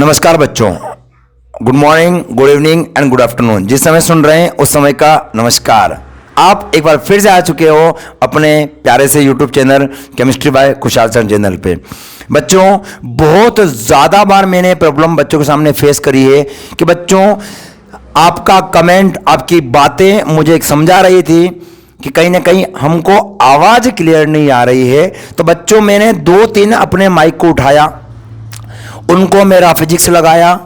नमस्कार बच्चों, good morning, good evening and good afternoon. जिस समय सुन रहे हैं उस समय का नमस्कार। आप एक बार फिर से आ चुके हो अपने प्यारे से यूट्यूब चैनल केमिस्ट्री बाय खुशहाल सर चैनल पे। बच्चों, बहुत ज़्यादा बार मैंने प्रॉब्लम बच्चों के सामने फेस करी है कि बच्चों आपका कमेंट, आपकी बातें मुझे एक समझा रही थी कि कहीं ना कहीं हमको आवाज़ क्लियर नहीं आ रही है। तो बच्चों मैंने 2-3 अपने माइक को उठाया, उनको मेरा फिजिक्स लगाया।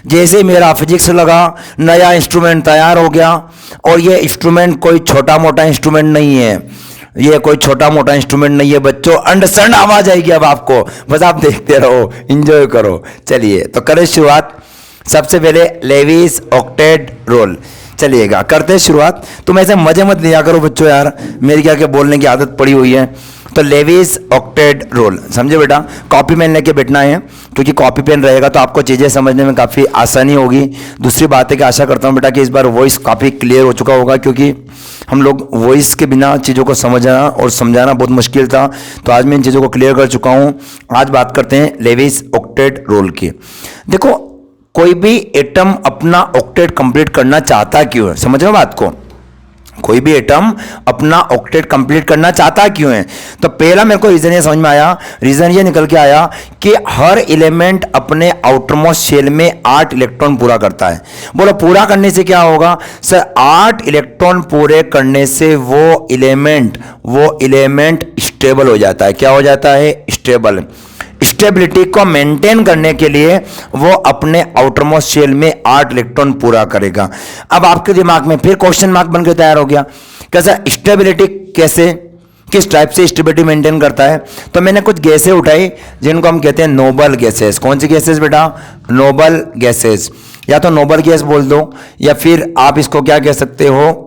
जैसे मेरा फिजिक्स लगा, नया इंस्ट्रूमेंट तैयार हो गया। और ये इंस्ट्रूमेंट कोई छोटा मोटा इंस्ट्रूमेंट नहीं है, ये कोई छोटा मोटा इंस्ट्रूमेंट नहीं है बच्चों। अंडरस्टैंड आवाज आएगी अब आपको, बस आप देखते रहो, एंजॉय करो। चलिए तो करें शुरुआत। सबसे पहले लेविस ऑक्टेट रोल, चलिएगा करते हैं शुरुआत। तुम ऐसे मजे मत लिया करो बच्चों यार, मेरी क्या क्या बोलने की आदत पड़ी हुई है। तो लेविस ऑक्टेट रोल, समझे बेटा। कॉपी पेन लेके बैठना है, क्योंकि कॉपी पेन रहेगा तो आपको चीज़ें समझने में काफ़ी आसानी होगी। दूसरी बात है कि आशा करता हूँ बेटा कि इस बार वॉइस काफ़ी क्लियर हो चुका होगा, क्योंकि हम लोग वॉइस के बिना चीज़ों को समझना और समझाना बहुत मुश्किल था। तो आज मैं इन चीज़ों को क्लियर कर चुका हूँ। आज बात करते हैं लेविस ऑक्टेट रोल की। देखो, कोई भी एटम अपना ऑक्टेट कंप्लीट करना चाहता क्यों है, समझ रहे हो बात को। कोई भी एटम अपना ऑक्टेट कंप्लीट करना चाहता क्यों है। तो पहला मेरे को रीजन ये समझ में आया, रीजन ये निकल के आया कि हर एलिमेंट अपने आउटरमोस्ट शेल में 8 इलेक्ट्रॉन पूरा करता है। बोलो पूरा करने से क्या होगा सर? 8 इलेक्ट्रॉन पूरे करने से वो एलिमेंट स्टेबल हो जाता है। क्या हो जाता है? स्टेबल। स्टेबिलिटी को मेंटेन करने के लिए वो अपने आउटरमोस्ट शेल में 8 इलेक्ट्रॉन पूरा करेगा। अब आपके दिमाग में फिर क्वेश्चन मार्क बनकर तैयार हो गया, कैसा स्टेबिलिटी, कैसे, किस टाइप से स्टेबिलिटी मेंटेन करता है। तो मैंने कुछ गैसें उठाई जिनको हम कहते हैं नोबल गैसेस। कौन सी गैसेस बेटा? Noble gases. या तो नोबल गैस बोल दो, या फिर आप इसको क्या कह सकते हो,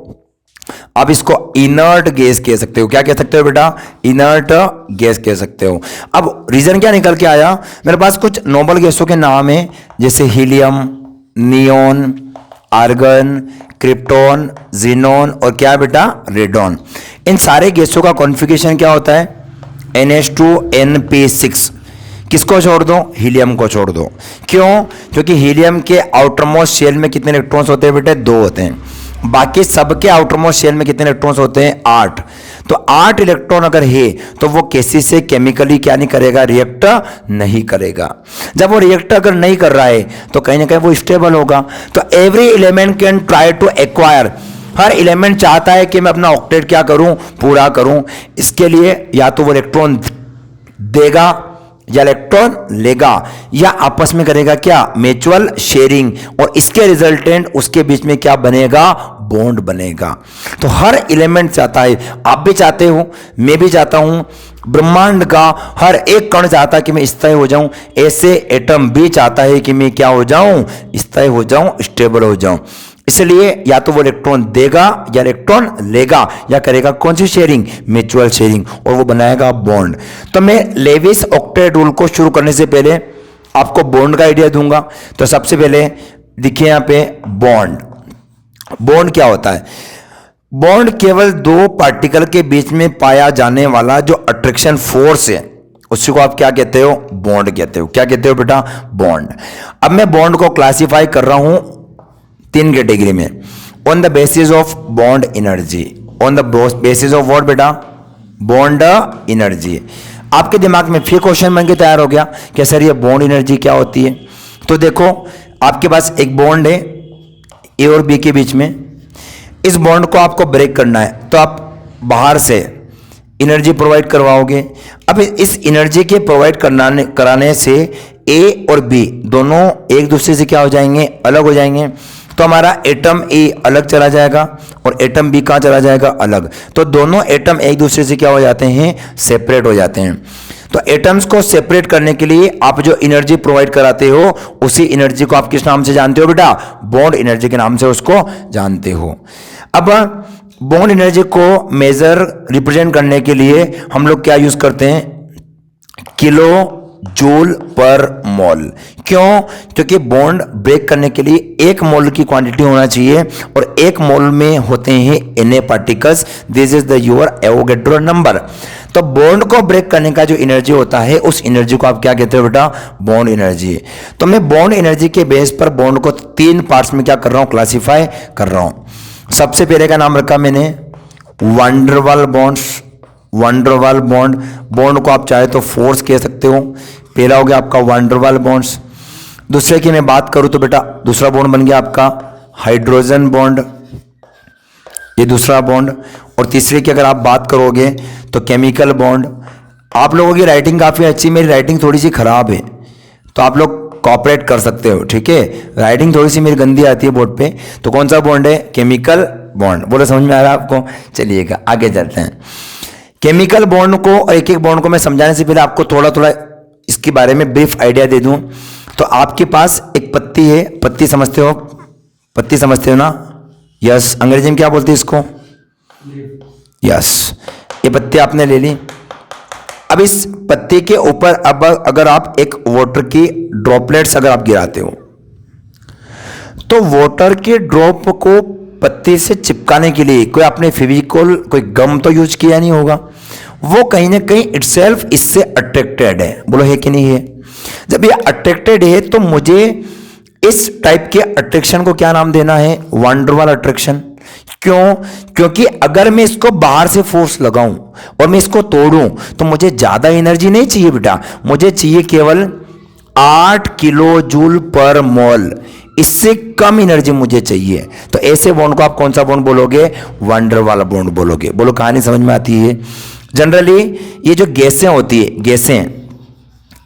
आप इसको इनर्ट गैस कह सकते हो। क्या कह सकते हो बेटा? इनर्ट गैस कह सकते हो। अब रीजन क्या निकल के आया, मेरे पास कुछ नोबल गैसों के नाम है, जैसे helium, neon, argon, krypton, xenon और क्या बेटा? रेडॉन। इन सारे गैसों का कॉन्फ़िगरेशन क्या होता है? NH2NP6। किसको छोड़ दो? हीलियम को छोड़ दो। क्यों? क्योंकि हीलियम के आउटरमोस्ट शेल में कितने इलेक्ट्रॉन्स होते हैं बेटे? 2 होते हैं। बाकी सबके आउटरमोस्ट शेल में कितने इलेक्ट्रॉन्स होते हैं? 8। तो 8 इलेक्ट्रॉन अगर है तो वो किसी से केमिकली क्या नहीं करेगा? रिएक्ट नहीं करेगा। जब वो रिएक्ट अगर नहीं कर रहा है तो कहीं ना कहीं वो स्टेबल होगा। तो every element can try to acquire, हर एलिमेंट चाहता है कि मैं अपना ऑक्टेट क्या करूं? पूरा करूं। इसके लिए या तो वो इलेक्ट्रॉन देगा या इलेक्ट्रॉन लेगा, या आपस में करेगा क्या? Mutual sharing. और इसके रिजल्टेंट उसके बीच में क्या बनेगा? बॉन्ड बनेगा। तो हर एलिमेंट चाहता है, आप भी चाहते हो, मैं भी चाहता हूं, ब्रह्मांड का हर एक कण चाहता है कि मैं स्थायी हो जाऊं। ऐसे एटम भी चाहता है कि मैं क्या हो जाऊं? स्थायी हो जाऊं, स्टेबल हो जाऊं। इसलिए या तो वो इलेक्ट्रॉन देगा या इलेक्ट्रॉन लेगा, या करेगा कौन सी शेयरिंग? म्यूचुअल शेयरिंग, और वो बनाएगा बॉन्ड। तो मैं लेविस ऑक्टेट रूल को शुरू करने से पहले आपको बॉन्ड का आइडिया दूंगा। तो सबसे पहले देखिए यहां पे बॉन्ड। बॉन्ड क्या होता है? बॉन्ड केवल 2 पार्टिकल के बीच में पाया जाने वाला जो अट्रैक्शन फोर्स है, उसी को आप क्या कहते हो? बॉन्ड कहते हो। क्या कहते हो बेटा? बॉन्ड। अब मैं बॉन्ड को क्लासिफाई कर रहा हूं 3 कैटेगरी में। On the basis of bond energy. On the basis of what बेटा? Bond energy. आपके दिमाग में फिर क्वेश्चन बन के तैयार हो गया कि सर ये बॉन्ड एनर्जी क्या होती है। तो देखो, आपके पास एक बॉन्ड है ए और बी के बीच में। इस बॉन्ड को आपको ब्रेक करना है, तो आप बाहर से एनर्जी प्रोवाइड करवाओगे। अब इस एनर्जी के प्रोवाइड कराने से ए और बी दोनों एक दूसरे से क्या हो जाएंगे? अलग हो जाएंगे। तो हमारा एटम ए अलग चला जाएगा और एटम बी कहाँ चला जाएगा? अलग। तो दोनों एटम एक दूसरे से क्या हो जाते हैं? सेपरेट हो जाते हैं। तो एटम्स को सेपरेट करने के लिए आप जो एनर्जी प्रोवाइड कराते हो, उसी एनर्जी को आप किस नाम से जानते हो बेटा? बॉन्ड एनर्जी के नाम से उसको जानते हो। अब बॉन्ड एनर्जी को मेजर रिप्रेजेंट करने के लिए हम लोग क्या यूज करते हैं? किलो जूल पर मोल। क्यों? क्योंकि बॉन्ड ब्रेक करने के लिए 1 मोल की क्वांटिटी होना चाहिए, और 1 मोल में होते हैं Na particles. This is the your Avogadro number. तो बॉन्ड को ब्रेक करने का जो एनर्जी होता है उस एनर्जी को आप क्या कहते हो बेटा, बॉन्ड एनर्जी। तो मैं बॉन्ड एनर्जी के बेस पर बॉन्ड को 3 पार्ट्स में क्या कर रहा हूं, क्लासिफाई कर रहा हूं। सबसे पहले का नाम रखा मैंने van der Waals bonds, van der Waals bond, bond को आप चाहे तो फोर्स कह सकते हो। पहला हो गया आपका वंडरवाल बॉन्ड्स। दूसरे की मैं बात करूं तो बेटा दूसरा बॉन्ड बन गया आपका हाइड्रोजन बॉन्ड, ये दूसरा बॉन्ड। और तीसरे की अगर आप बात करोगे तो केमिकल बॉन्ड। आप लोगों की राइटिंग काफ़ी अच्छी, मेरी राइटिंग थोड़ी सी खराब है तो आप लोग कॉपरेट कर सकते हो, ठीक है। राइटिंग थोड़ी सी मेरी गंदी आती है बोर्ड पे। तो कौन सा बॉन्ड है, केमिकल बॉन्ड। बोलो समझ में आ रहा है आपको, चलिएगा आगे चलते हैं। केमिकल बॉन्ड को और एक एक बॉन्ड को मैं समझाने से पहले आपको थोड़ा थोड़ा इसके बारे में ब्रीफ आइडिया दे दूं। तो आपके पास एक पत्ती है, पत्ती समझते हो, पत्ती समझते हो ना, यस। अंग्रेजी में क्या बोलते हैं इसको, यस। ये पत्ती आपने ले ली। अब इस पत्ती के ऊपर अब अगर आप एक वाटर की ड्रॉपलेट्स अगर आप गिराते हो तो वाटर के ड्रॉप को पत्ती से चिपकाने के लिए कोई आपने फेविकोल, कोई गम तो यूज किया नहीं होगा। वो कहीं ना कहीं इटसेल्फ इससे अट्रैक्टेड है, बोलो है कि नहीं है। जब ये अट्रैक्टेड है तो मुझे इस टाइप के अट्रैक्शन को क्या नाम देना है, वंडरवाल अट्रैक्शन। क्यों, क्योंकि अगर मैं इसको बाहर से फोर्स लगाऊं और मैं इसको तोड़ूं तो मुझे ज्यादा एनर्जी नहीं चाहिए बेटा, मुझे चाहिए केवल 8 किलो जूल पर मोल, इससे कम एनर्जी मुझे चाहिए। तो ऐसे बॉन्ड को आप कौन सा बॉन्ड बोलोगे, वंडरवाल बॉन्ड बोलोगे। बोलो कहानी समझ में आती है। जनरली ये जो गैसें होती है, गैसें,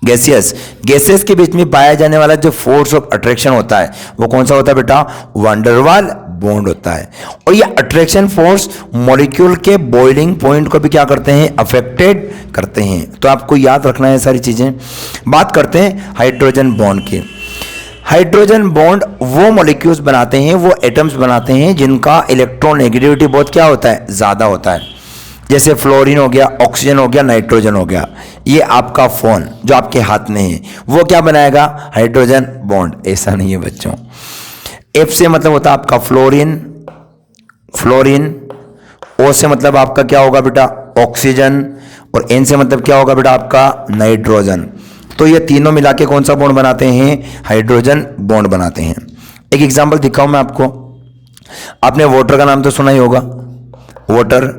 गैसेस के बीच में पाया जाने वाला जो फोर्स ऑफ अट्रैक्शन होता है वो कौन सा होता है बेटा, वंडरवाल बॉन्ड होता है। और ये अट्रैक्शन फोर्स मॉलिक्यूल के बॉइलिंग पॉइंट को भी क्या करते हैं, अफेक्टेड करते हैं। तो आपको याद रखना है सारी चीजें। बात करते हैं हाइड्रोजन बॉन्ड की। हाइड्रोजन बॉन्ड वो मॉलिक्यूल्स बनाते हैं, वो एटम्स बनाते हैं जिनका इलेक्ट्रोनेगेटिविटी बहुत क्या होता है, ज्यादा होता है। जैसे फ्लोरीन हो गया, ऑक्सीजन हो गया, नाइट्रोजन हो गया। ये आपका फोन जो आपके हाथ में है वो क्या बनाएगा, हाइड्रोजन बॉन्ड। ऐसा नहीं है बच्चों। एफ से मतलब होता है आपका फ्लोरीन, फ्लोरीन। ओ से मतलब आपका क्या होगा बेटा, ऑक्सीजन। और एन से मतलब क्या होगा बेटा आपका, नाइट्रोजन। तो ये तीनों मिला के कौन सा बॉन्ड बनाते हैं, हाइड्रोजन बॉन्ड बनाते हैं। एक एग्जांपल दिखाऊं मैं आपको। आपने वाटर का नाम तो सुना ही होगा, वाटर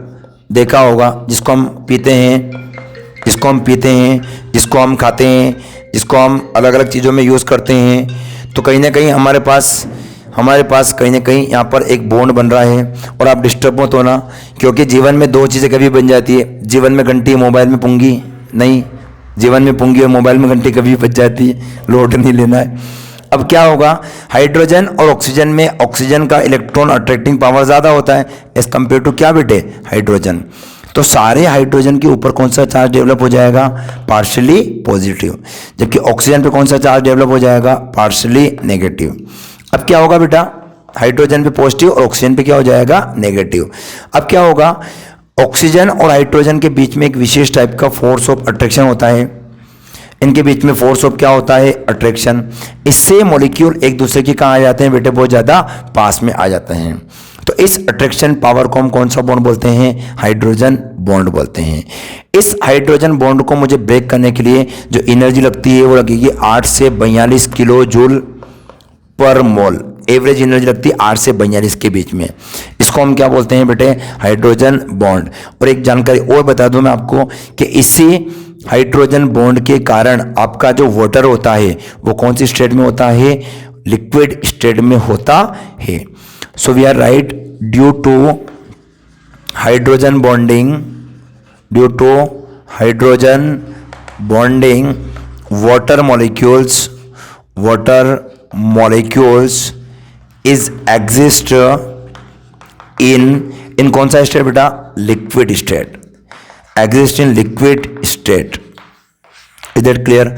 देखा होगा, जिसको हम पीते हैं, जिसको हम पीते हैं, जिसको हम खाते हैं, जिसको हम अलग अलग चीज़ों में यूज़ करते हैं। तो कहीं ना कहीं हमारे पास कहीं ना कहीं यहाँ पर एक बॉन्ड बन रहा है। और आप डिस्टर्ब मत होना, क्योंकि जीवन में 2 चीज़ें कभी बन जाती है। जीवन में घंटी, मोबाइल में पुंगी नहीं, जीवन में पुंगी और मोबाइल में घंटी कभी बच जाती है, लोड नहीं लेना है। अब क्या होगा, हाइड्रोजन और ऑक्सीजन में ऑक्सीजन का इलेक्ट्रॉन अट्रैक्टिंग पावर ज़्यादा होता है एज कम्पेयर टू क्या बेटे, हाइड्रोजन। तो सारे हाइड्रोजन के ऊपर कौन सा चार्ज डेवलप हो जाएगा, पार्शियली पॉजिटिव। जबकि ऑक्सीजन पे कौन सा चार्ज डेवलप हो जाएगा, पार्शियली नेगेटिव। अब क्या होगा बेटा, हाइड्रोजन पे पॉजिटिव और ऑक्सीजन पे क्या हो जाएगा, नेगेटिव। अब क्या होगा, ऑक्सीजन और हाइड्रोजन के बीच में एक विशेष टाइप का फोर्स ऑफ अट्रैक्शन होता है। इनके बीच में फोर्स ऑफ क्या होता है, अट्रैक्शन। इससे मॉलिक्यूल एक दूसरे के कहाँ आ जाते हैं बेटे, बहुत ज़्यादा पास में आ जाते हैं। तो इस अट्रैक्शन पावर को हम कौन सा बॉन्ड बोलते हैं, हाइड्रोजन बॉन्ड बोलते हैं। इस हाइड्रोजन बॉन्ड को मुझे ब्रेक करने के लिए जो एनर्जी लगती है वो लगेगी 8 से 42 किलो जूल पर मोल। एवरेज एनर्जी लगती है 8 से 42 के बीच में। इसको हम क्या बोलते हैं बेटे, हाइड्रोजन बॉन्ड। और एक जानकारी और बता दूं मैं आपको कि इसी हाइड्रोजन बॉन्ड के कारण आपका जो वाटर होता है वो कौन सी स्टेट में होता है, लिक्विड स्टेट में होता है। So we are right, due to hydrogen bonding, due to hydrogen bonding water molecules is exist in कौन सा स्टेट बेटा, liquid state, exist in liquid state. Is that clear.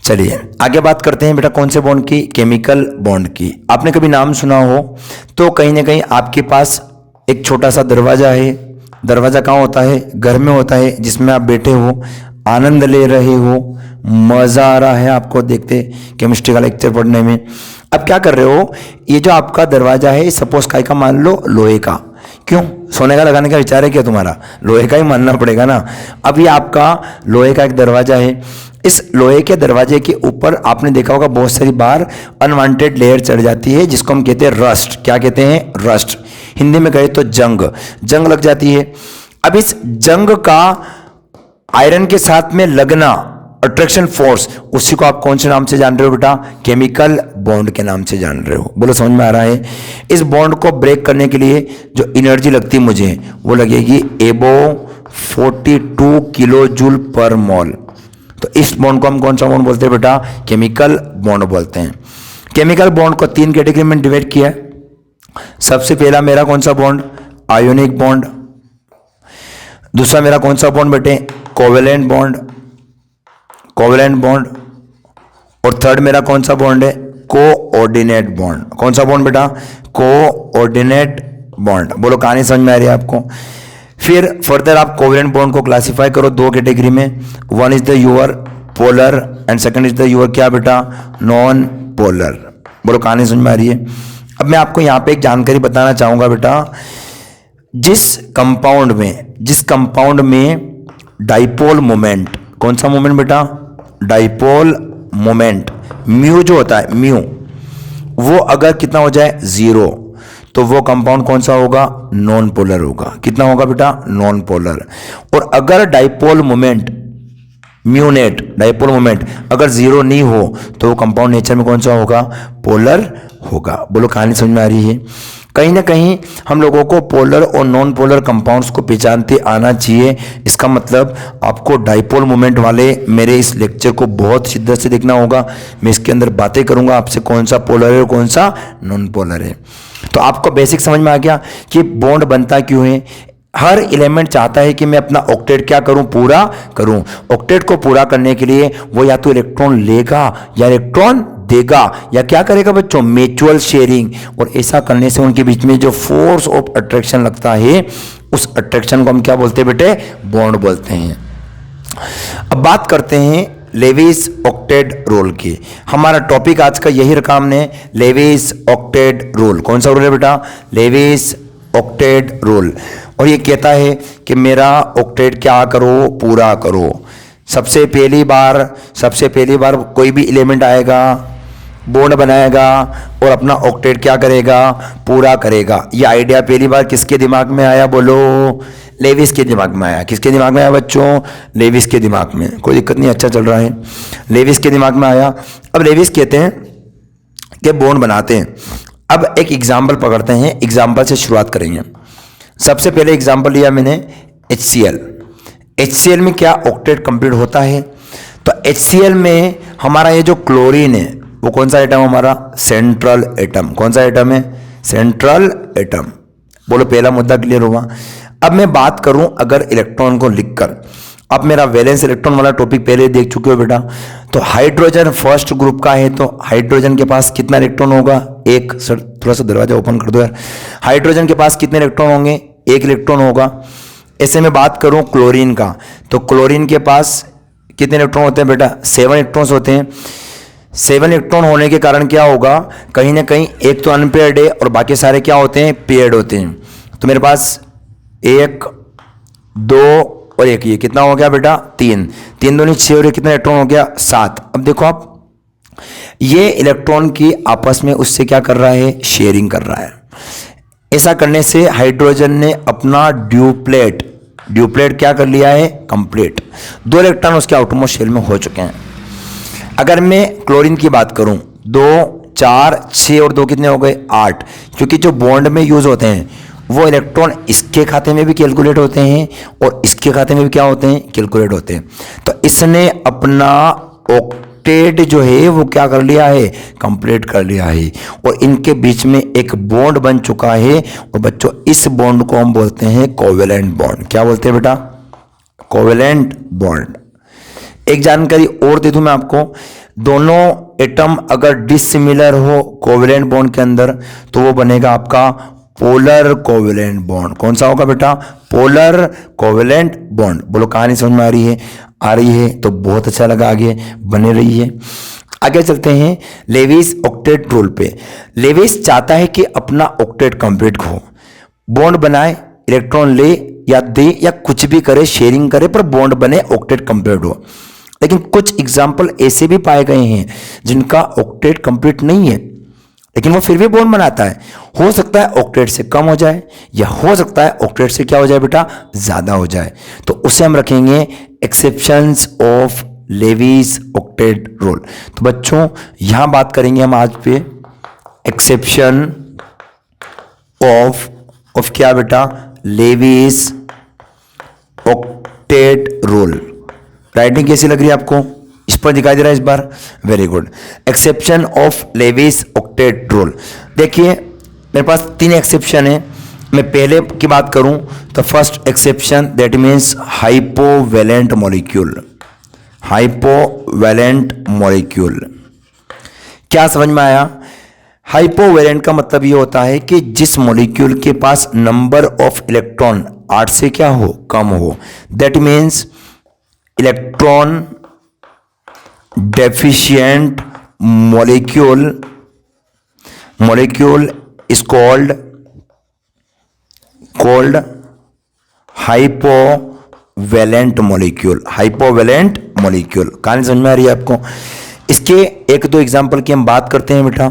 चलिए आगे बात करते हैं बेटा कौन से बॉन्ड की, केमिकल बॉन्ड की। आपने कभी नाम सुना हो तो कहीं ना कहीं आपके पास एक छोटा सा दरवाजा है। दरवाजा कहाँ होता है, घर में होता है, जिसमें आप बैठे हो, आनंद ले रहे हो, मजा आ रहा है आपको देखते केमिस्ट्री का लेक्चर पढ़ने में। अब क्या कर रहे हो, ये जो आपका दरवाजा है सपोज काय का मान लो, लोहे का। क्यों? सोने का लगाने का विचार है क्या तुम्हारा? लोहे का ही मानना पड़ेगा ना। अब ये आपका लोहे का एक दरवाजा है। इस लोहे के दरवाजे के ऊपर आपने देखा होगा बहुत सारी बार अनवांटेड लेयर चढ़ जाती है, जिसको हम कहते हैं रस्ट। क्या कहते हैं? रस्ट। हिंदी में कहे तो जंग लग जाती है। अब इस जंग का आयरन के साथ में लगना, अट्रैक्शन फोर्स, उसी को आप कौन से नाम से जान रहे हो बेटा? केमिकल बॉन्ड के नाम से जान रहे हो। बोलो समझ में आ रहा है? इस बॉन्ड को ब्रेक करने के लिए जो एनर्जी लगती है मुझे, वो लगेगी एबो 42 किलो जूल पर मोल। तो इस बॉन्ड को हम कौन सा बॉन्ड बोलते हैं बेटा? केमिकल बॉन्ड बोलते हैं। केमिकल बॉन्ड को 3 कैटेगरी में डिवाइड किया है। सबसे पहला मेरा कौन सा बॉन्ड? Ionic bond. दूसरा मेरा कौन सा बॉन्ड बेटे? Covalent bond. और थर्ड मेरा कौन सा बॉन्ड है? Coordinate bond. कौन सा बॉन्ड बेटा? Coordinate bond. बोलो कहानी समझ में आ रही है आपको? फिर फर्दर आप कोवेलेंट बॉन्ड को क्लासिफाई करो 2 कैटेगरी में। One is the your polar and second is the your क्या बेटा? Non polar. बोलो कहानी समझ में आ रही है? अब मैं आपको यहां पे एक जानकारी बताना चाहूंगा बेटा। जिस कंपाउंड में डाइपोल मोमेंट, कौन सा मोमेंट बेटा? डाइपोल मोमेंट, म्यू जो होता है, म्यू, वो अगर कितना हो जाए? 0, तो वो कंपाउंड कौन सा होगा? नॉन पोलर होगा। कितना होगा बेटा? Non polar. और अगर डाइपोल मोमेंट, म्यूनेट डाइपोल मोमेंट अगर 0 नहीं हो, तो वो कंपाउंड नेचर में कौन सा होगा? पोलर होगा। बोलो कहानी समझ में आ रही है? कहीं ना कहीं हम लोगों को पोलर और नॉन पोलर कंपाउंड्स को पहचानते आना चाहिए। इसका मतलब आपको डाइपोल मोमेंट वाले मेरे इस लेक्चर को बहुत शिद्दत से देखना होगा। मैं इसके अंदर बातें करूंगा आपसे, कौन सा पोलर है और कौन सा नॉन पोलर है। तो आपको बेसिक समझ में आ गया कि बॉन्ड बनता क्यों है। हर एलिमेंट चाहता है कि मैं अपना ऑक्टेट क्या करूं? पूरा करूं। ऑक्टेट को पूरा करने के लिए वो या तो इलेक्ट्रॉन लेगा या इलेक्ट्रॉन देगा, या क्या करेगा बच्चों? Mutual sharing. और ऐसा करने से उनके बीच में जो फोर्स ऑफ अट्रैक्शन लगता है, उस अट्रैक्शन को हम क्या बोलते हैं बेटे? बॉन्ड बोलते हैं। अब बात करते हैं लेविस ऑक्टेट रूल की। हमारा टॉपिक आज का यही रखा हमने, लेविस ऑक्टेट रूल। कौन सा रूल है बेटा? Lewis octet rule. और ये कहता है कि मेरा ऑक्टेट क्या करो? पूरा करो। सबसे पहली बार कोई भी एलिमेंट आएगा, बॉन्ड बनाएगा और अपना ऑक्टेट क्या करेगा? पूरा करेगा। ये आइडिया पहली बार किसके दिमाग में आया? बोलो। लेविस के दिमाग में आया। किसके दिमाग में आया बच्चों? लेविस के दिमाग में। कोई दिक्कत नहीं, अच्छा चल रहा है। लेविस के दिमाग में आया। अब लेविस कहते हैं कि बॉन्ड बनाते हैं। अब एक एग्जाम्पल पकड़ते हैं, एग्जाम्पल से शुरुआत करेंगे। सबसे पहले एग्जाम्पल लिया मैंने HCl। HCl में क्या ऑक्टेट कंप्लीट होता है? तो HCl में हमारा ये जो क्लोरीन है, वो कौन सा एटम हमारा? Central atom. कौन सा एटम है? Central atom. बोलो पहला मुद्दा क्लियर होगा। अब मैं बात करूं अगर इलेक्ट्रॉन को लिखकर, अब मेरा वैलेंस इलेक्ट्रॉन वाला टॉपिक पहले देख चुके हो बेटा। तो हाइड्रोजन फर्स्ट ग्रुप का है, तो हाइड्रोजन के पास कितना इलेक्ट्रॉन होगा? 1। सर थोड़ा सा दरवाजा ओपन कर दो यार। हाइड्रोजन के पास कितने इलेक्ट्रॉन होंगे? 1 इलेक्ट्रॉन होगा। ऐसे में बात करूं क्लोरीन का, तो क्लोरीन के पास कितने इलेक्ट्रॉन होते हैं बेटा? 7 इलेक्ट्रॉन्स होते हैं। 7 इलेक्ट्रॉन होने के कारण क्या होगा? कहीं ना कहीं एक तो अनपेयर्ड है और बाकी सारे क्या होते हैं? पेयर्ड होते हैं। तो मेरे पास 1, 2 और 1, ये कितना हो गया बेटा? 3 दूनी 6 और ये कितना इलेक्ट्रॉन हो गया? 7। अब देखो आप, ये इलेक्ट्रॉन की आपस में उससे क्या कर रहा है? शेयरिंग कर रहा है। ऐसा करने से हाइड्रोजन ने अपना ड्यूप्लेट क्या कर लिया है? कंप्लीट। 2 इलेक्ट्रॉन उसके आउटरमोस्ट शेल में हो चुके हैं। अगर मैं क्लोरीन की बात करूं, 2, 4, 6 और 2 कितने हो गए? 8। क्योंकि जो बॉन्ड में यूज होते हैं वो इलेक्ट्रॉन इसके खाते में भी कैलकुलेट होते हैं और इसके खाते में भी क्या होते हैं? कैलकुलेट होते हैं। तो इसने अपना ऑक्टेट जो है वो क्या कर लिया है? कंप्लीट कर लिया है। और इनके बीच में एक बॉन्ड बन चुका है। और बच्चों इस बॉन्ड को हम बोलते हैं कोवेलेंट बॉन्ड। क्या बोलते हैं बेटा? Covalent bond. एक जानकारी और दे दूं मैं आपको, दोनों एटम अगर डिसिमिलर हो कोवेलेंट बॉन्ड के अंदर, तो वो बनेगा आपका पोलर कोवेलेंट बॉन्ड। कौन सा होगा बेटा? Polar covalent bond. बोलो कहानी समझ में आ रही है? आ रही है तो बहुत अच्छा लगा, आगे बने रहिए। आगे चलते हैं लेविस ऑक्टेट रूल पे। लेविस चाहता है कि अपना ऑक्टेट कंप्लीट हो। बॉन्ड बनाए, इलेक्ट्रॉन ले या दे या कुछ भी करे, शेयरिंग करे, पर बॉन्ड बने, ऑक्टेट कंप्लीट हो। लेकिन कुछ एग्जाम्पल ऐसे भी पाए गए हैं जिनका ऑक्टेट कंप्लीट नहीं है लेकिन वो फिर भी बॉन्ड बनाता है। हो सकता है ऑक्टेट से कम हो जाए या हो सकता है ऑक्टेट से क्या हो जाए बेटा, ज्यादा हो जाए, तो उसे हम रखेंगे exceptions of Lewis octet rule. तो बच्चों यहां बात करेंगे हम आज पे एक्सेप्शन ऑफ क्या बेटा, लेविस ऑक्टेट रूल। राइटिंग कैसी लग रही है आपको, इस पर दिखाई दे रहा है इस बार, very good. Exception of Lewis octet rule. देखिए मेरे पास 3 एक्सेप्शन है। मैं पहले की बात करूं तो first exception that means hypovalent molecule. Hypovalent molecule क्या समझ में आया? हाइपोवैलेंट का मतलब ये होता है कि जिस मॉलिक्यूल के पास नंबर ऑफ इलेक्ट्रॉन 8 से क्या हो, कम हो। That means electron deficient molecule is called hypovalent molecule। hypovalent molecule कहानी समझ में आ रही है आपको? इसके एक दो एग्जाम्पल की हम बात करते हैं बेटा।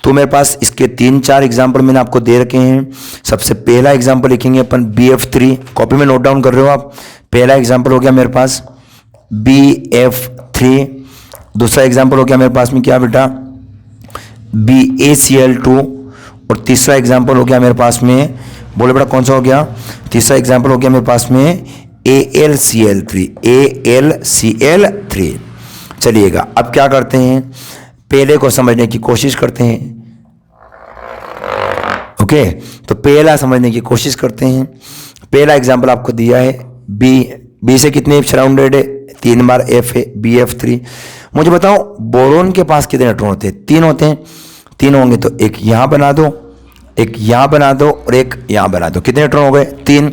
तो मेरे पास इसके 3-4 एग्जाम्पल मैंने आपको दे रखे हैं। सबसे पहला एग्जाम्पल लिखेंगे अपन BF3, कॉपी में नोट डाउन कर रहे हो आप। पहला एग्जाम्पल हो गया मेरे पास BF3। दूसरा एग्जाम्पल हो गया मेरे पास में क्या बेटा, BaCl2। और तीसरा एग्जाम्पल हो गया मेरे पास में, बोले बेटा कौन सा हो गया? तीसरा एग्जाम्पल हो गया मेरे पास में AlCl3। चलिएगा अब क्या करते हैं, पहले को समझने की कोशिश करते हैं। ओके, तो पहला समझने की कोशिश करते हैं। पहला एग्जाम्पल आपको दिया है बी से कितने सराउंडेड है, 3 बार F है, BF3। मुझे बताओ बोरोन के पास कितने इलेक्ट्रॉन होते हैं? 3 होते हैं। 3 होंगे तो एक यहां बना दो, एक यहां बना दो और एक यहां बना दो। कितने इलेक्ट्रॉन हो गए? 3।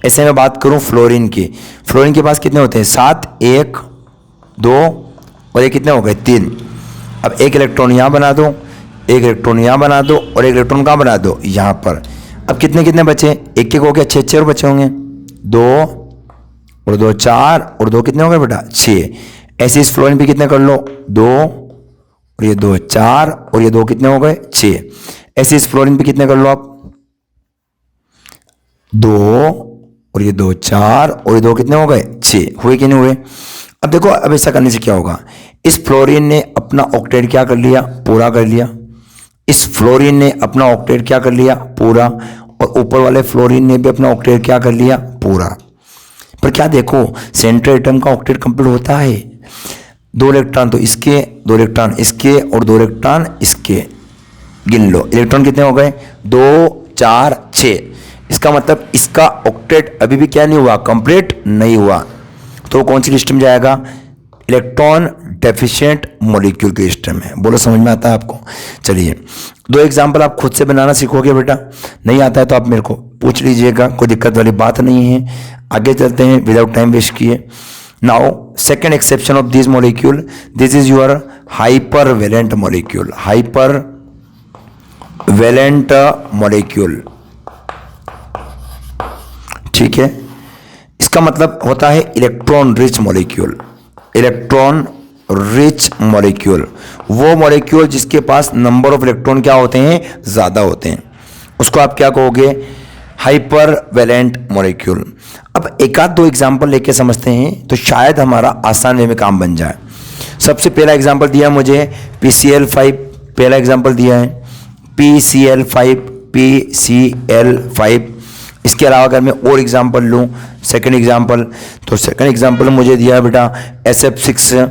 ऐसे में बात करूं फ्लोरीन की, फ्लोरीन के पास कितने होते हैं? 7, 1, 2 और ये कितने हो गए? 3। अब एक इलेक्ट्रॉन यहां बना दो, एक इलेक्ट्रॉन यहां बना दो और एक इलेक्ट्रॉन कहां बना दो? यहां पर। अब कितने कितने बचे? एक हो गया, 6 बचे होंगे। 2 और 2 4 और 2 कितने हो गए बेटा? 6। ऐसे इस फ्लोरीन पे कितने कर लो? 2 और ये 2 4 और ये 2 कितने हो गए? 6। ऐसे इस फ्लोरीन पे कितने कर लो आप? 2 और ये 2 4 और ये 2 कितने हो गए? 6। हुए कि नहीं हुए? अब देखो अब ऐसा करने से क्या होगा, इस फ्लोरीन ने अपना ऑक्टेट क्या कर लिया? पूरा कर लिया। इस फ्लोरीन ने अपना ऑक्टेट क्या कर लिया? पूरा। और ऊपर वाले फ्लोरीन ने भी अपना ऑक्टेट क्या कर लिया? पूरा। पर क्या देखो सेंट्रल एटम का ऑक्टेट कंप्लीट होता है, 2 इलेक्ट्रॉन तो इसके, 2 इलेक्ट्रॉन इसके और 2 इलेक्ट्रॉन इसके। गिन लो इलेक्ट्रॉन कितने हो गए? 2 4 6। इसका मतलब इसका ऑक्टेट अभी भी क्या नहीं हुआ? कंप्लीट नहीं हुआ। तो कौन सी लिस्ट में जाएगा? इलेक्ट्रॉन डेफिशिएंट मॉलिक्यूल की लिस्ट में। बोलो समझ में आता है आपको? चलिए 2 एग्जाम्पल आप खुद से बनाना सीखोगे बेटा। नहीं आता है तो आप मेरे को पूछ लीजिएगा, कोई दिक्कत वाली बात नहीं है। आगे चलते हैं विदाउट टाइम वेस्ट किए। Now second exception of this molecule, this is your hypervalent molecule. Hypervalent molecule, ठीक है। इसका मतलब होता है electron rich molecule. Electron rich molecule वो मॉलिक्यूल जिसके पास नंबर ऑफ इलेक्ट्रॉन क्या होते हैं? ज्यादा होते हैं, उसको आप क्या कहोगे? हाइपरवैलेंट मॉलिक्यूल। अब एक आध 2 एग्जाम्पल लेके समझते हैं तो शायद हमारा आसान वे में काम बन जाए। सबसे पहला एग्जाम्पल दिया मुझे PCl5, पहला एग्जाम्पल दिया है PCl5। इसके अलावा अगर मैं और एग्जाम्पल लूँ, सेकंड एग्जाम्पल, तो सेकंड एग्जाम्पल मुझे दिया है बेटा SF6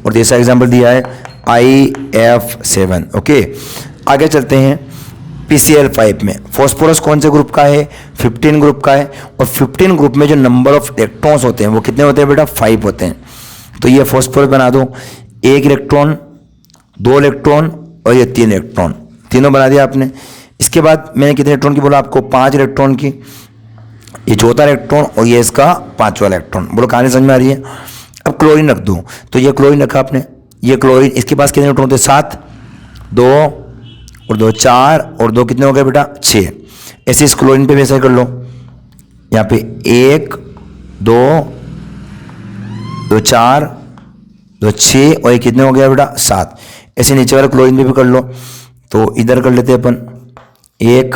और तीसरा एग्जाम्पल दिया है IF7। ओके, आगे चलते हैं। PCl5 में फॉस्फोरस कौन से ग्रुप का है? 15 ग्रुप का है। और 15 ग्रुप में जो नंबर ऑफ इलेक्ट्रॉन्स होते हैं वो कितने होते हैं बेटा? 5 होते हैं। तो ये फॉस्फोरस बना दो, 1 इलेक्ट्रॉन, 2 इलेक्ट्रॉन और ये 3 इलेक्ट्रॉन, तीनों बना दिया आपने। इसके बाद मैंने कितने इलेक्ट्रॉन की बोला आपको? 5 इलेक्ट्रॉन की। ये चौथा इलेक्ट्रॉन और ये इसका 5वां इलेक्ट्रॉन। बोलो कहानी समझ में आ रही है? अब क्लोरीन रख दो, तो ये क्लोरीन रखा आपने, ये क्लोरीन, इसके पास कितने इलेक्ट्रॉन होते हैं? 7, 2 और 2 4 और 2 कितने हो गए बेटा 6। ऐसे इस क्लोरीन पे भी ऐसा कर लो, यहाँ पे 1 2 2 4 2 6 और ये कितने हो गया बेटा 7। ऐसे नीचे वाले क्लोरीन पे भी कर लो, तो इधर कर लेते हैं अपन 1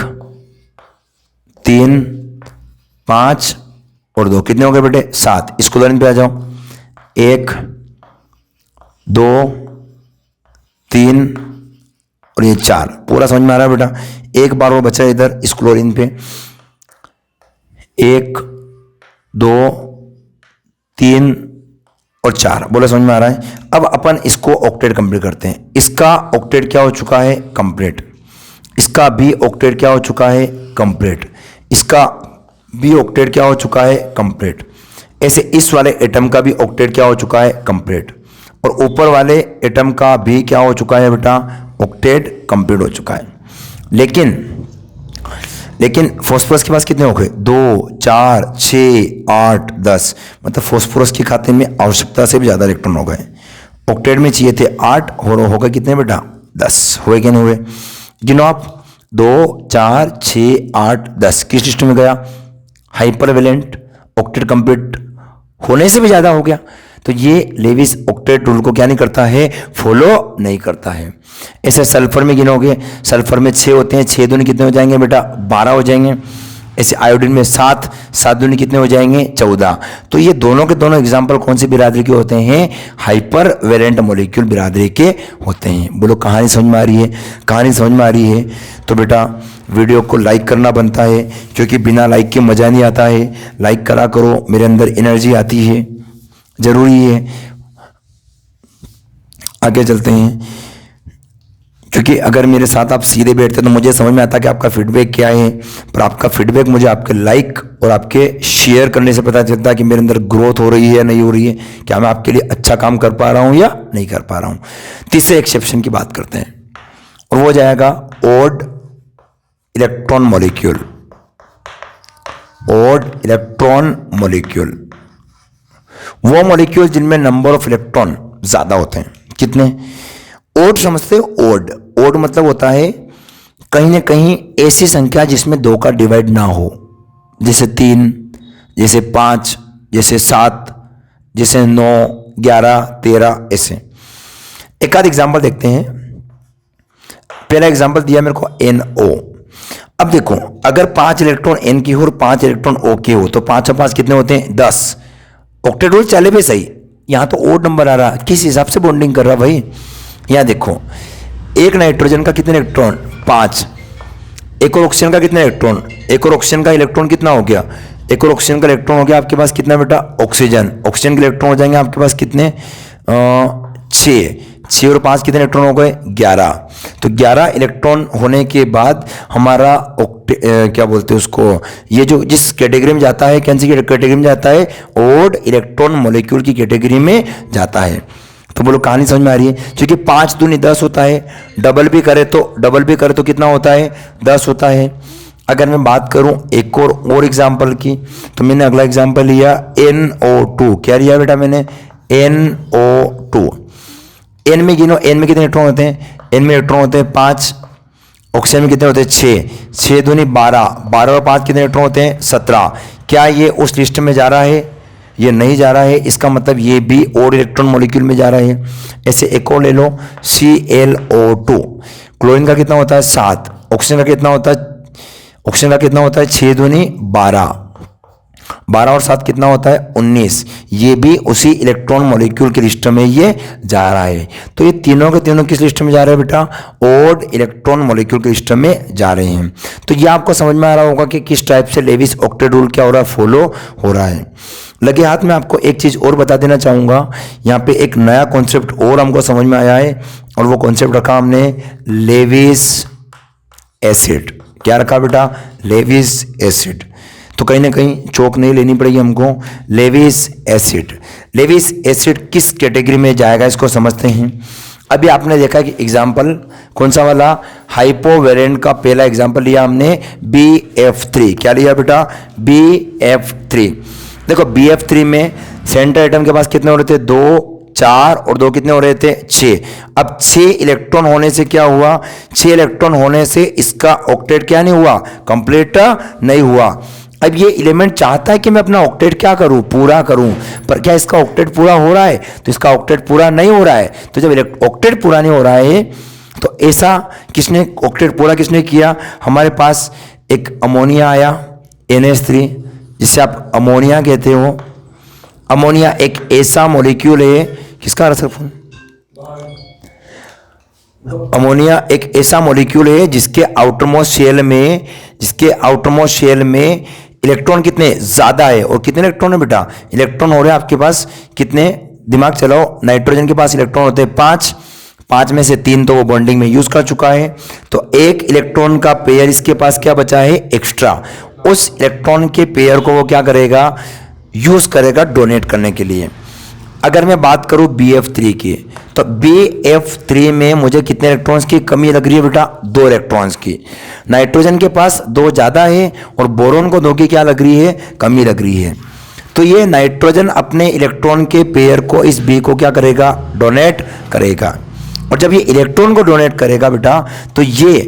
3 5 और 2 कितने हो गए बेटे 7। इस क्लोरीन पे आ जाओ 1 2 3 और ये 4। पूरा समझ में आ रहा है बेटा। एक बार वो बचा इधर इस क्लोरीन पे 1 2 3 और 4। बोला समझ में आ रहा है। अब अपन इसको ऑक्टेट कंप्लीट करते हैं। इसका ऑक्टेट क्या हो चुका है कंप्लीट, इसका भी ऑक्टेट क्या हो चुका है कंप्लीट, इसका भी ऑक्टेट क्या हो चुका है कंप्लीट। ऐसे इस वाले एटम का भी ऑक्टेट क्या हो चुका है कंप्लीट, और ऊपर वाले एटम का भी क्या हो चुका है बेटा ऑक्टेट कंप्लीट हो चुका है। लेकिन फॉस्फोरस के पास कितने हो गए 2 4 6 8 10। मतलब फॉस्फोरस के खाते में आवश्यकता से भी ज़्यादा इलेक्ट्रॉन हो गए। ऑक्टेट में चाहिए थे 8 और हो गए कितने बेटा 10। हुए कि नहीं हुए। गिनो आप 2 4 6 8 10 किस लिस्ट में गया हाइपरवेलेंट। ऑक्टेट कंप्लीट होने से भी ज़्यादा हो गया। तो ये लेविस ऑक्टेट रूल को क्या नहीं करता है फॉलो नहीं करता है। ऐसे सल्फर में गिनोगे, सल्फर में 6 होते हैं, 6 दूनी कितने हो जाएंगे बेटा 12 हो जाएंगे। ऐसे आयोडीन में 7, 7 दूनी कितने हो जाएंगे 14। तो ये दोनों के दोनों एग्जाम्पल कौन सी बिरादरी के होते हैं हाइपर वेलेंट मॉलिक्यूल बिरादरी के होते हैं। बोलो कहानी समझ में आ रही है। कहानी समझ में आ रही है तो बेटा वीडियो को लाइक करना बनता है, क्योंकि बिना लाइक के मज़ा नहीं आता है। लाइक करा करो, मेरे अंदर एनर्जी आती है, जरूरी है। आगे चलते हैं, क्योंकि अगर मेरे साथ आप सीधे बैठते तो मुझे समझ में आता कि आपका फीडबैक क्या है। पर आपका फीडबैक मुझे आपके लाइक और आपके शेयर करने से पता चलता है कि मेरे अंदर ग्रोथ हो रही है या नहीं हो रही है, क्या मैं आपके लिए अच्छा काम कर पा रहा हूँ या नहीं कर पा रहा हूँ। तीसरे एक्सेप्शन की बात करते हैं और वो जाएगा odd electron molecule. Odd electron molecule वो मॉलिक्यूल जिनमें नंबर ऑफ इलेक्ट्रॉन ज्यादा होते हैं। कितने ओड समझते हो। ओड ओड मतलब होता है कहीं ना कहीं ऐसी संख्या जिसमें 2 का डिवाइड ना हो, जैसे 3, जैसे 5, जैसे 7, जैसे 9, 11, 13 ऐसे। एक आध एग्जांपल देखते हैं। पहला एग्जांपल दिया मेरे को NO। अब देखो अगर 5 इलेक्ट्रॉन N की हो और 5 इलेक्ट्रॉन O के हो तो 5 और 5 कितने होते हैं 10। ऑक्टेट रूल चले भी सही, यहां तो ओड नंबर आ रहा, किस हिसाब से बॉन्डिंग कर रहा भाई। यहां देखो एक नाइट्रोजन का कितने इलेक्ट्रॉन 5, एक और ऑक्सीजन का कितने इलेक्ट्रॉन, एक और ऑक्सीजन का इलेक्ट्रॉन कितना हो गया, एक और ऑक्सीजन का इलेक्ट्रॉन हो गया आपके पास कितना बेटा ऑक्सीजन। ऑक्सीजन के इलेक्ट्रॉन हो जाएंगे आपके पास कितने 6 और 5 कितने इलेक्ट्रॉन हो गए 11। तो 11 इलेक्ट्रॉन होने के बाद हमारा क्या बोलते हैं उसको, ये जो जिस कैटेगरी में जाता है, कौन सी कैटेगरी में जाता है ओड इलेक्ट्रॉन मॉलिक्यूल की कैटेगरी में जाता है। तो बोलो कहानी समझ में आ रही है। क्योंकि 5 दूनी 10 होता है, डबल भी करे तो कितना होता है 10 होता है। अगर मैं बात करूं एक और एग्जांपल की, तो मैंने अगला एग्जांपल लिया NO2। क्या लिया बेटा मैंने NO2। N में गिनो, N में कितने इलेक्ट्रॉन होते हैं, N में इलेक्ट्रॉन होते हैं 5। ऑक्सीजन में कितने होते हैं 6, 6 दूनी 12, 12 और 5 कितने इलेक्ट्रॉन होते हैं 17। क्या ये उस लिस्ट में जा रहा है, ये नहीं जा रहा है, इसका मतलब ये भी ओड इलेक्ट्रॉन मॉलिक्यूल में जा रहा है। ऐसे एक और ले लो ClO2। क्लोरीन का कितना होता है 7, ऑक्सीजन का कितना होता है 6 दूनी 12, 12 और 7 कितना होता है 19। ये भी उसी इलेक्ट्रॉन मॉलिक्यूल की लिस्ट में ये जा रहा है। तो ये तीनों के तीनों किस लिस्ट में जा रहे हैं बेटा ओड इलेक्ट्रॉन मॉलिक्यूल की लिस्ट में जा रहे हैं। तो ये आपको समझ में आ रहा होगा कि किस टाइप से लेविस ऑक्टेट रूल क्या हो रहा है फॉलो हो रहा है। लगे हाथ में आपको एक चीज और बता देना चाहूंगा, यहाँ पे एक नया कॉन्सेप्ट और हमको समझ में आया है और वो कॉन्सेप्ट रखा हमने लेविस एसिड। क्या रखा बेटा लेविस एसिड। तो कहीं ना कहीं चौक नहीं लेनी पड़ेगी हमको। लेविस एसिड, लेविस एसिड किस कैटेगरी में जाएगा इसको समझते हैं। अभी आपने देखा कि एग्जाम्पल कौन सा वाला हाइपोवेलेंट का पहला एग्जाम्पल लिया हमने BF3। क्या लिया बेटा BF3। देखो BF3 में सेंटर एटम के पास कितने होते थे 2 4 और 2 कितने हो रहे थे 6। अब 6 इलेक्ट्रॉन होने से क्या हुआ, 6 इलेक्ट्रॉन होने से इसका ऑक्टेट क्या नहीं हुआ, कंप्लीट नहीं हुआ। अब ये एलिमेंट चाहता है कि मैं अपना ऑक्टेट क्या करूं, पूरा करूं, पर क्या इसका ऑक्टेट पूरा हो रहा है, तो इसका ऑक्टेट पूरा नहीं हो रहा है। तो जब ऑक्टेट पूरा नहीं हो रहा है तो ऐसा किसने ऑक्टेट पूरा किसने किया, हमारे पास एक अमोनिया आया NH3, जिसे आप अमोनिया कहते हो। अमोनिया एक ऐसा मॉलिक्यूल है, किसका रसफूल, अमोनिया एक ऐसा मॉलिक्यूल है जिसके आउटरमोस्ट शेल में इलेक्ट्रॉन कितने ज्यादा है। और कितने इलेक्ट्रॉन है बेटा, इलेक्ट्रॉन हो रहे हैं आपके पास कितने, दिमाग चलाओ, नाइट्रोजन के पास इलेक्ट्रॉन होते हैं 5 में से 3 तो वो बॉन्डिंग में यूज कर चुका है, तो एक इलेक्ट्रॉन का पेयर इसके पास क्या बचा है एक्स्ट्रा। उस इलेक्ट्रॉन के पेयर को वो क्या करेगा, यूज करेगा डोनेट करने के लिए। अगर मैं बात करूं BF3 की, तो BF3 में मुझे कितने इलेक्ट्रॉन्स की कमी लग रही है बेटा, 2 इलेक्ट्रॉन्स की। नाइट्रोजन के पास 2 ज्यादा है और बोरोन को 2 की क्या लग रही है, कमी लग रही है। तो ये नाइट्रोजन अपने इलेक्ट्रॉन के पेयर को इस B को क्या करेगा, डोनेट करेगा। और जब ये इलेक्ट्रॉन को डोनेट करेगा बेटा, तो ये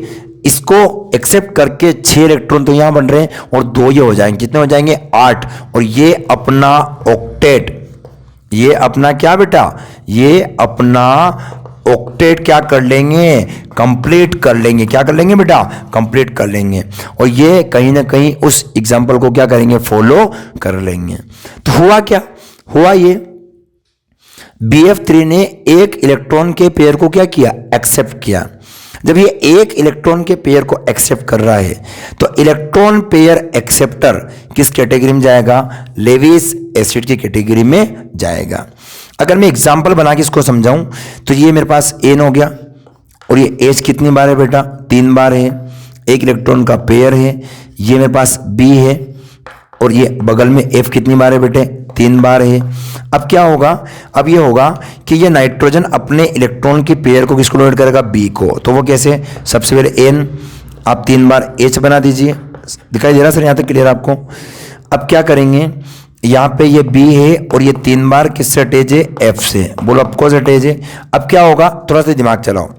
इसको एक्सेप्ट करके 6 इलेक्ट्रॉन तो यहां बन रहे हैं और 2 ये हो जाएंगे, कितने हो जाएंगे 8। और ये अपना ऑक्टेट, ये अपना क्या बेटा, ये अपना ऑक्टेट क्या कर लेंगे, कंप्लीट कर लेंगे। क्या कर लेंगे बेटा, कंप्लीट कर लेंगे। और ये कहीं ना कहीं उस एग्जाम्पल को क्या करेंगे, फॉलो कर लेंगे। तो हुआ क्या, हुआ ये BF3 ने एक इलेक्ट्रॉन के पेयर को क्या किया, एक्सेप्ट किया। जब ये एक इलेक्ट्रॉन के पेयर को एक्सेप्ट कर रहा है तो इलेक्ट्रॉन पेयर एक्सेप्टर किस कैटेगरी में जाएगा, लेविस एसिड की कैटेगरी में जाएगा। अगर मैं एग्जांपल बना के इसको समझाऊं तो ये मेरे पास N हो गया और ये H कितनी बार है बेटा, 3 बार है, एक इलेक्ट्रॉन का पेयर है। ये मेरे पास B है और ये बगल में F कितनी बार है बेटे, 3 बार है। अब क्या होगा, अब ये होगा कि ये नाइट्रोजन अपने इलेक्ट्रॉन के पेयर को किसको डोनेट करेगा, B को। तो वो कैसे, सबसे पहले N, आप 3 बार H बना दीजिए। दिखाई दे रहा सर यहाँ तक क्लियर आपको। अब क्या करेंगे, यहाँ पे ये B है और ये 3 बार किससे अटैच है, F से। बोलो अब कौन से अटैच है। अब क्या होगा, थोड़ा सा दिमाग चलाओ,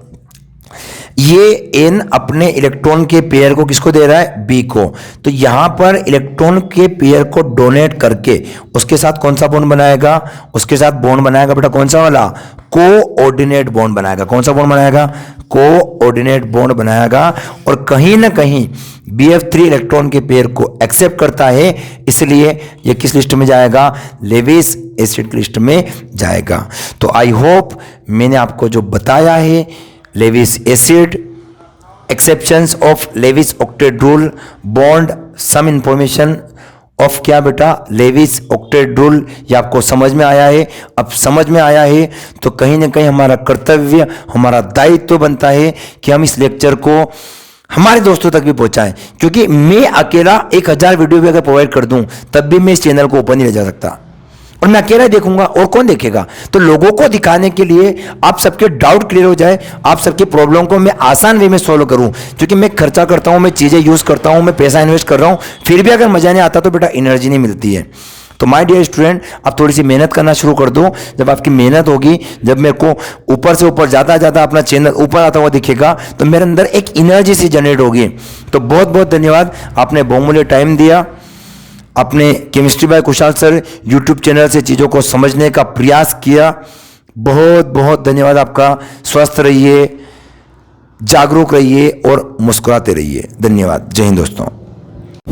ये N अपने इलेक्ट्रॉन के पेयर को किसको दे रहा है, B को। तो यहां पर इलेक्ट्रॉन के पेयर को डोनेट करके उसके साथ कौन सा बॉन्ड बनाएगा, उसके साथ बॉन्ड बनाएगा बेटा कौन सा वाला, कोऑर्डिनेट बॉन्ड बनाएगा। कौन सा बॉन्ड बनाएगा, कोऑर्डिनेट बॉन्ड बनाएगा। और कहीं ना कहीं BF3 इलेक्ट्रॉन के पेयर को एक्सेप्ट करता है, इसलिए ये किस लिस्ट में जाएगा, लेविस एसिड लिस्ट में जाएगा। तो आई होप मैंने आपको जो बताया है, Lewis acid, exceptions of Lewis octet rule, bond, some information of क्या बेटा, लेविस ऑक्टेट रूल, ये आपको समझ में आया है। अब समझ में आया है तो कहीं ना कहीं हमारा कर्तव्य, हमारा दायित्व बनता है कि हम इस लेक्चर को हमारे दोस्तों तक भी पहुंचाएं। क्योंकि मैं अकेला 1000 वीडियो भी अगर प्रोवाइड कर दूं तब भी मैं इस चैनल को ऊपर नहीं ले जा सकता, और मैं अकेला देखूंगा और कौन देखेगा। तो लोगों को दिखाने के लिए, आप सबके डाउट क्लियर हो जाए, आप सबके प्रॉब्लम को मैं आसान वे में सॉल्व करूं। क्योंकि मैं खर्चा करता हूं, मैं चीजें यूज करता हूं, मैं पैसा इन्वेस्ट कर रहा हूं, फिर भी अगर मजा नहीं आता तो बेटा एनर्जी नहीं मिलती है। तो माय डियर स्टूडेंट, आप थोड़ी सी मेहनत करना शुरू कर दो। जब आपकी मेहनत होगी, जब मेरे को ऊपर से ऊपर ज्यादा अपना चैनल ऊपर आता हुआ दिखेगा, तो मेरे अंदर एक एनर्जी सी जनरेट होगी। तो बहुत बहुत धन्यवाद, आपने बहुमूल्य टाइम दिया, अपने chemistry by Kushal sir YouTube channel से चीज़ों को समझने का प्रयास किया। बहुत बहुत धन्यवाद आपका। स्वस्थ रहिए, जागरूक रहिए और मुस्कुराते रहिए। धन्यवाद। जय हिंद दोस्तों।